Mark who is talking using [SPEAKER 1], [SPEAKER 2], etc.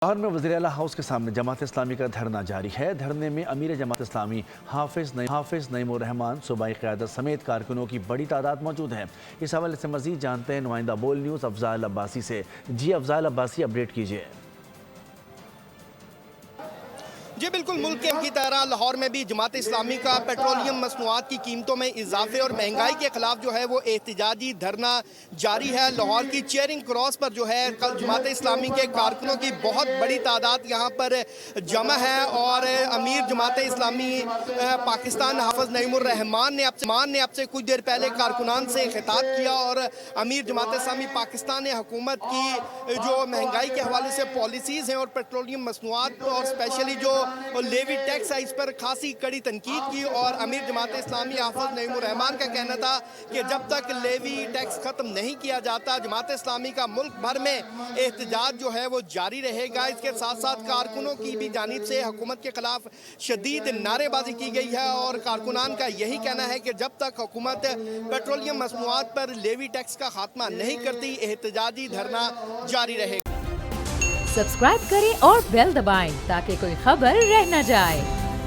[SPEAKER 1] لاہور میں وزیر اعلیٰ ہاؤس کے سامنے جماعت اسلامی کا دھرنا جاری ہے۔ دھرنے میں امیر جماعت اسلامی حافظ نعیم الرحمان صوبائی قیادت سمیت کارکنوں کی بڑی تعداد موجود ہے۔ اس حوالے سے مزید جانتے ہیں نمائندہ بول نیوز افضال عباسی سے۔ جی افضال عباسی، اپڈیٹ کیجیے۔
[SPEAKER 2] جی بالکل، ملک کی طرح لاہور میں بھی جماعت اسلامی کا پیٹرولیم مصنوعات کی قیمتوں میں اضافے اور مہنگائی کے خلاف جو ہے وہ احتجاجی دھرنا جاری ہے۔ لاہور کی چیئرنگ کراس پر جو ہے کل جماعت اسلامی کے کارکنوں کی بہت بڑی تعداد یہاں پر جمع ہے اور امیر جماعت اسلامی پاکستان حافظ نعیم الرحمان نے اب سے کچھ دیر پہلے کارکنان سے خطاب کیا اور امیر جماعت اسلامی پاکستان نے حکومت کی جو مہنگائی کے حوالے سے پالیسیز ہیں اور پیٹرولیم مصنوعات اور اسپیشلی جو لیوی ٹیکس ہے اس پر خاصی کڑی تنقید کی، اور امیر جماعت اسلامی حافظ نعیم الرحمان کا کہنا تھا کہ جب تک لیوی ٹیکس ختم نہیں کیا جاتا جماعت اسلامی کا ملک بھر میں احتجاج جو ہے وہ جاری رہے گا۔ اس کے ساتھ ساتھ کارکنوں کی بھی جانب سے حکومت کے خلاف شدید نعرے بازی کی گئی ہے اور کارکنان کا یہی کہنا ہے کہ جب تک حکومت پیٹرولیم مصنوعات پر لیوی ٹیکس کا خاتمہ نہیں کرتی احتجاجی دھرنا جاری رہے گا۔
[SPEAKER 3] سبسکرائب کریں اور بیل دبائیں تاکہ کوئی خبر رہ نہ جائے۔